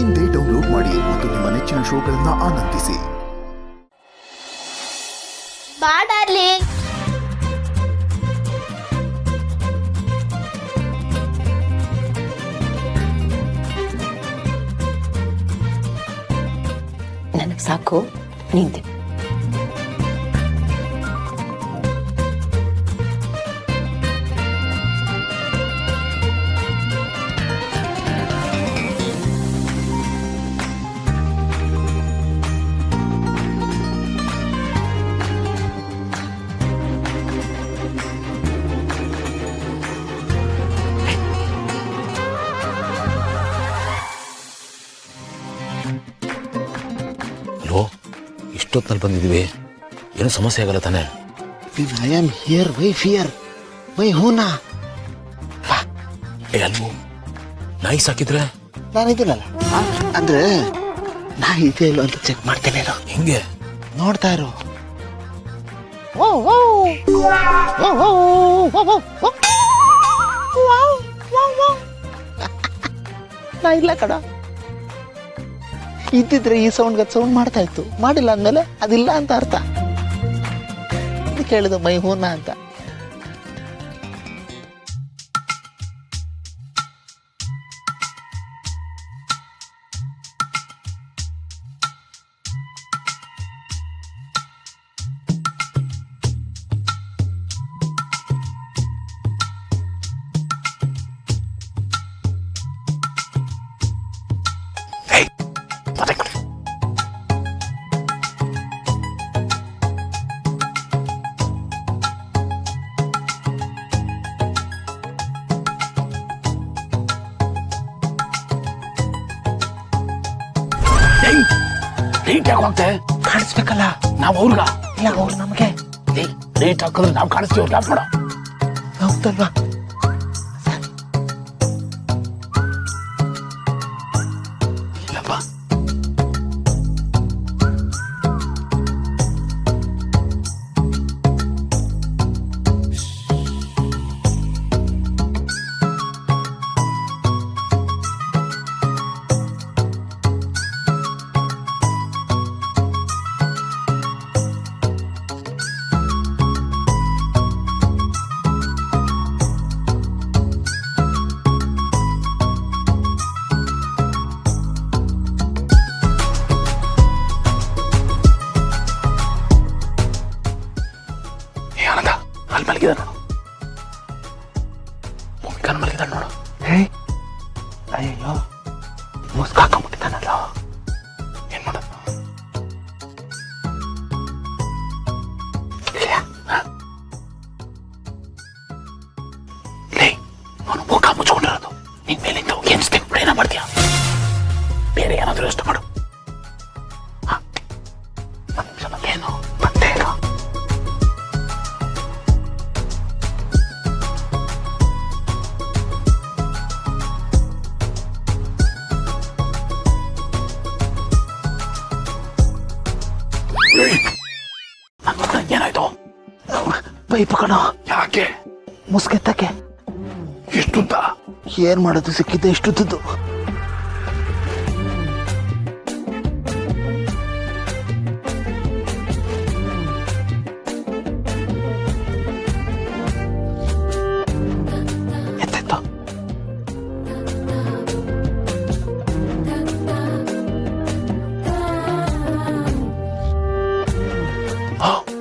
ಇಂದೇ ಡೌನ್ಲೋಡ್ ಮಾಡಿ ಮತ್ತು ನಿಮ್ಮ ನೆಚ್ಚಿನ ಶೋಗಳನ್ನು ಆನಂದಿಸಿ. ಬಾ ಡಾರ್ಲಿಂಗ್. ನನಗೆ ಸಾಕು ನಿಂತೆ. ಇಷ್ಟೊತ್ತಿನಲ್ಲಿ ಬಂದಿದ್ದೀವಿ, ಏನು ಸಮಸ್ಯೆ ಆಗಲ್ಲ ತಾನೆ? I am here by fear by ಹೂನಾ. ಅಲ್ವೋ ನಾಯಿ ಸಾಕಿದ್ರೆ ನಾನಿದ್ದೀನಲ್ಲ, ಅಂದ್ರೆ ನಾ ಇದೆ ಇಲ್ಲೋ ಅಂತ ಚೆಕ್ ಮಾಡ್ತೇನೆ. ಹಿಂಗೆ ನೋಡ್ತಾ ಇರೋ. ನಾ ಇಲ್ಲ ಕಡ. ಇದ್ದಿದ್ರೆ ಈ ಸೌಂಡ್ ಮಾಡ್ತಾ ಇತ್ತು, ಮಾಡಿಲ್ಲ ಅಂದ್ಮೇಲೆ ಅದಿಲ್ಲ ಅಂತ ಅರ್ಥ. ಕೇಳಿದ ಮೈ ಹೂನ ಅಂತ. ಕಾಣಿಸ್ಬೇಕಲ್ಲ ನಾವು ಅವ್ರಿಗ. ಇಲ್ಲ, ಅವ್ರು ನಮ್ಗೆ. ರೇಟ್ ಹಾಕಿದ್ರೆ ನಾವು ಕಾಣಿಸ್ತೀವಿ, ಅವ್ರಿಗೆ ಹಾಕ್ಬೇಡ. ಹೌದಲ್ವಾ? ಇಲ್ಲಪ್ಪ, ಅಲ್ಲಿ ಮಲಗಿದ ನೋಡು, ಭೂಮಿಕಾನ ಮಲಗಿದ ನೋಡು. ಅಯ್ಯೋ, ಮುಸ್ಕಾಕೊಂಡ್ಬಿಟ್ಟಿದ್ದಾನಲ್ಲ. ಏನ್ ಮಾಡೋದು? ಅವನು ಮುಖ ಮುಚ್ಕೊಂಡಿರೋದು, ನಿನ್ ಮೇಲಿಂದ ಏನ್ ಸ್ಟೆಪ್ ಏನ ಮಾಡ್ತೀಯ? ಬೇರೆ ಏನಾದ್ರೂ ಇಷ್ಟ ಮಾಡು. ಏನು ಮತ್ತೆ ಏನಾಯ್ತು? ಪೈಪ್ ಕಣ. ಯಾಕೆ? ಮುಸ್ಕೆತ್ತಕ್ಕೆ. ಎಷ್ಟುದ್ದ? ಏನ್ ಮಾಡೋದು, ಸಿಕ್ಕಿದ್ದೆ ಇಷ್ಟುದ್ದು. ಎತ್ತಾಯ್ತು.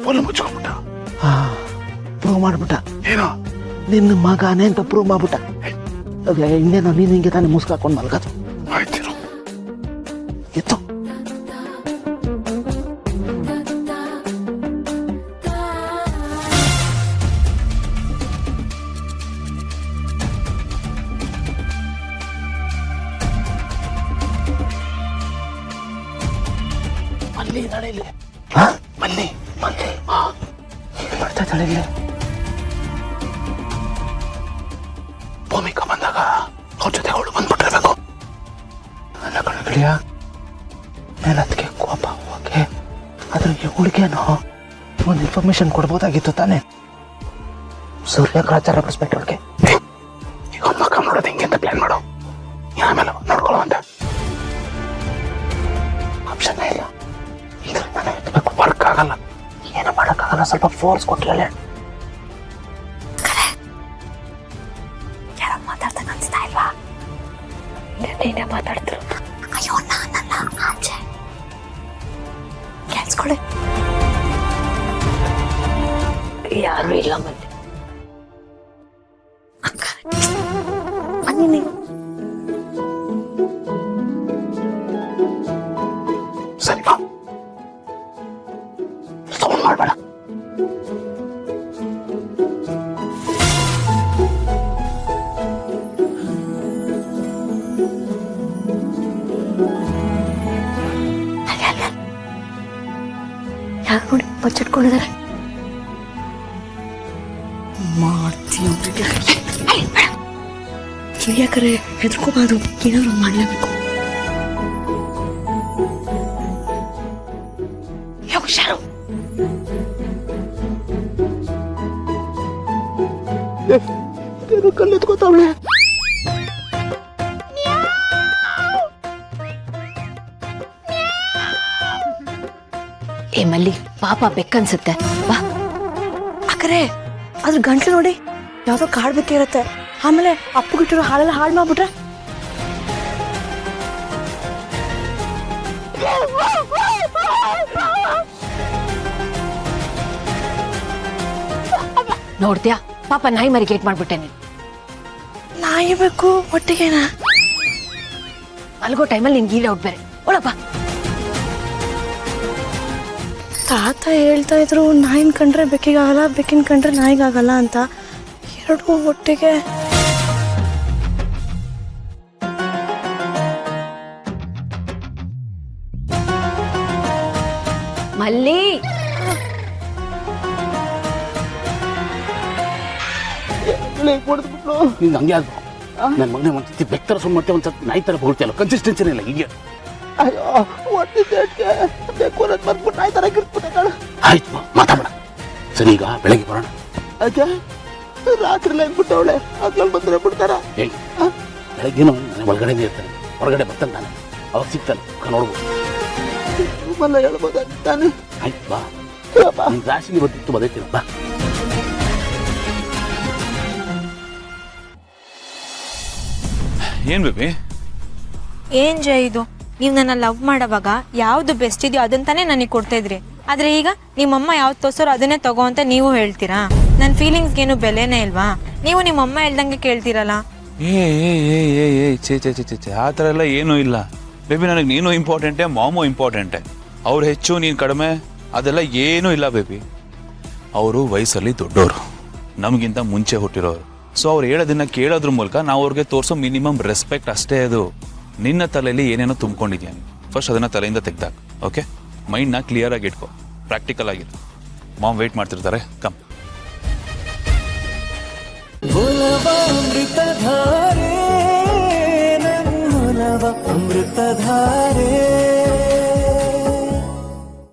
ಫುಲ್ ಮುಚ್ಕೊಂಡ್ಬಿಟ್ಟ. ಪ್ರೂವ್ ಮಾಡ್ಬಿಟ್ಟ. ಏನೋ ನಿನ್ನ ಮಗನೇ ಅಂತ ಪ್ರೂವ್ ಮಾಡ್ಬಿಟ್ಟ. ಇನ್ನೇನೋ ನೀನ್ ಹಿಂಗೆ ತಾನೇ ಮುಸ್ಕಾಕೊಂಡು ಮಲ್ಗದು. ಆಯ್ತಿರು. ಎತ್ತು. ಮಲ್ಲಿ ಇದ್ದಾಳೆ ಇಲ್ಲಿ. ಮಲ್ಲಿ ಮತ್ತೆ ಬರ್ತಾ ಇದ್ದಾಳೆ ಇಲ್ಲಿ. ಭೂಮಿಕಾ ಬಂದಾಗ ಅವ್ರ ಜೊತೆ ಅವಳು ಬಂದ್ಬಿಟ್ಟಿರ್ಬೇಕು. ನನ್ನ ಕಣಗಳಿಯ ಮೇಲತ್ಗೆ ಕೋಪ ಹೋಗಿ ಅದ್ರ ಹುಡುಗಿಯೇನೋ ಒಂದು ಇನ್ಫಾರ್ಮೇಶನ್ ಕೊಡ್ಬೋದಾಗಿತ್ತು ತಾನೆ. ಸೂರ್ಯ ಗ್ರಾಚಾರ ಬರ್ಸ್ಬೇಕು ಅವ್ಳಿಗೆ. ಈಗ ಮಕ್ಕ ನೋಡೋದು ಹಿಂಗೆ ಅಂತ ಪ್ಲಾನ್ ಮಾಡು, ಆಮೇಲೆ ನೋಡ್ಕೊಳ್ಳೋ ಅಂತ. ಸ್ವಲ್ಪ ಫೋರ್ಸ್ ಕೊಟ್ಟಿರಲ್ಲ. ಯಾರೋ ಮಾತಾಡ್ತಾನೆ ಅನ್ಸ್ತಾ ಇಲ್ವಾ? ನೀನೇ ಮಾತಾಡ್ತಿರು. ಅಯ್ಯೋ ನಾನಲ್ಲ, ಆಚೆ ಕೇಳಿಸ್ಕೊಳ್ಳಿ. ಯಾರು ಇಲ್ಲ ಮತ್ತೆ ಬನ್ನಿ. ಸರಿ ಬಾ, ಸೌಂಡ್ ಮಾಡಬೇಡ. ಯಾರು ನೋಡಿ ಬಚ್ಚಿಟ್ಕೊಂಡಿದ್ದಾರೆ. ಮಾಡ್ತೀವಿ ಕಿವಿಯಾಕರೆ ಹೆದರ್ಕೋಬಾರ್ದು, ಏನಾದ್ರು ಮಾಡ್ಲೇಬೇಕು. ಹುಷಾರು. ಕಲ್ಲೆತ್ಕೋತಾವಳೆ. ಏ ಮಲ್ಲಿ, ಪಾಪ ಬೆಕ್ಕನ್ಸುತ್ತೆ, ಬಾ. ಅಕ್ಕರೆ ಅದ್ರ ಗಂಟ್ಲು ನೋಡಿ ಯಾವ್ದೋ ಕಾಡ್ಬೇಕಿರತ್ತೆ. ಆಮೇಲೆ ಅಪ್ಪುಗಿಟ್ಟಿರೋ ಹಾಲೆಲ್ಲ ಹಾಳು ಮಾಡ್ಬಿಟ್ರೆ ನೋಡ್ತೀಯಾ, ಪಾಪ ನಾಯಿ ಮರಿ ಗೇಟ್ ಮಾಡ್ಬಿಟ್ಟೆ ನೀನು. ನಾಯಿ ಬೇಕು ಒಟ್ಟಿಗೆನಾ? ಮಲ್ಗೋ ಟೈಮಲ್ಲಿ ನಿನ್ಗೆ ಈಡ್ ಔಟ್ ಬೇರೆ. ಒಳಪ್ಪ. ತಾತ ಹೇಳ್ತಾ ಇದ್ರು ನಾಯಿನ ಕಂಡ್ರೆ ಬೆಕ್ಕಿಗಾಗಲ್ಲ, ಬೆಕ್ಕಿನ ಕಂಡ್ರೆ ನಾಯಿಗಾಗಲ್ಲ ಅಂತ. ಎರಡು ಒಟ್ಟಿಗೆ ಮಲ್ಲಿ. ನಿಂಗೆ ಹಂಗೆ ಆದ್ರು ನನ್ನ ಮಗನೇ ಒಂದ್ಸತಿ ಬೆಕ್ತರ ಸುಮ್ಮನೆ ಮತ್ತೆ ಒಂದ್ಸತಿ ನಾಯಿ ಥರ ಬೋಳ್ತಿಯಲ್ಲ, ಕನ್ಸಿಸ್ಟೆನ್ಸಿನೇ ಇಲ್ಲ ಹೀಗೆ. ಅಯ್ಯೋ ಒಟ್ಟಿ ದೇಟ್ಗೆ ಬೇಕು ಅನ್ನೋದು ಬಂದ್ಬಿಟ್ಟು ನಾಯಿ ಥರ ಗಿರ್ಬಿಟ್ಟೆ ಕಣ. ಆಯ್ತು ಮಾತಾಡೋಣ. ಸರಿ, ಈಗ ಬೆಳಗ್ಗೆ ಬರೋಣ. ಅಜ್ಜ ರಾತ್ರಿ ಬಿಟ್ಟವಳೆ, ಅದ್ರಲ್ಲಿ ಬಂದ್ರೆ ಬಿಡ್ತಾರ? ಏಯ್, ಬೆಳಗ್ಗೆನೂ ನಾನು ಒಳಗಡೆನೇ ಇರ್ತಾನೆ, ಹೊರಗಡೆ ಬರ್ತಾನೆ ನಾನು. ಅವಾಗ ಸಿಗ್ತಾನೆ, ನೋಡ್ಬೋದು. ಮಲ್ಲ ಹೇಳ್ಬೋದ ತಾನೆ? ಆಯ್ತು ಬಾ, ನಿನ್ನ ರಾಶಿಲಿ ಬರ್ತಿತ್ತು ಬದೈತೀನಿ ಬಾ. ಏನ್ ಬೇಬಿ? ಏನ್ ಜೈ ಇದು? ನೀವು ನನ್ನ ಲವ್ ಮಾಡೋವಾಗ ಯಾವ್ದು ಬೆಸ್ಟ್ ಇದೆಯೋ ಅದನ್ನ ನನಗೆ ಕೊಡ್ತಾ ಇದ್ರಿ. ಆದ್ರೆ ಈಗ ನಿಮ್ಮಮ್ಮ ಯಾವ್ದು ತೋರ್ಸೋರು ಅದನ್ನೇ ತಗೋ ಅಂತ ನೀವು ಹೇಳ್ತೀರಾ. ನನ್ನ ಫೀಲಿಂಗ್ಸ್ಗೇನು ಬೆಲೆನೇ ಇಲ್ವಾ? ನೀವು ನಿಮ್ಮಮ್ಮ ಹೇಳ್ದಂಗೆ ಕೇಳ್ತೀರಲ್ಲ. ಚೇ ಆ ಥರ ಎಲ್ಲ ಏನೂ ಇಲ್ಲ ಬೇಬಿ. ನನಗೆ ನೀನು ಇಂಪಾರ್ಟೆಂಟೇ, ಮಾಮು ಇಂಪಾರ್ಟೆಂಟೇ. ಅವ್ರು ಹೆಚ್ಚು, ನೀನು ಕಡಿಮೆ, ಅದೆಲ್ಲ ಏನೂ ಇಲ್ಲ ಬೇಬಿ. ಅವರು ವಯಸ್ಸಲ್ಲಿ ದೊಡ್ಡವರು, ನಮಗಿಂತ ಮುಂಚೆ ಹುಟ್ಟಿರೋರು. ಸೊ ಅವ್ರು ಹೇಳೋದನ್ನ ಕೇಳೋದ್ರ ಮೂಲಕ ನಾವು ಅವ್ರಿಗೆ ತೋರಿಸೋ ಮಿನಿಮಮ್ ರೆಸ್ಪೆಕ್ಟ್ ಅಷ್ಟೇ ಅದು. ನಿನ್ನ ತಲೆಯಲ್ಲಿ ಏನೇನೋ ತುಂಬ್ಕೊಂಡಿದ್ಯಾ ನೀನು, ಫಸ್ಟ್ ಅದನ್ನು ತಲೆಯಿಂದ ತೆಗ್ದಾಕ. ಓಕೆ, ಮೈಂಡ್ನ ಕ್ಲಿಯರ್ ಆಗಿ ಇಟ್ಕೊ, ಪ್ರಾಕ್ಟಿಕಲ್ ಆಗಿರು. ಮಾಮ್ ವೇಟ್ ಮಾಡ್ತಿರ್ತಾರೆ, ಕಮ್. ಅಮೃತಧಾರೆ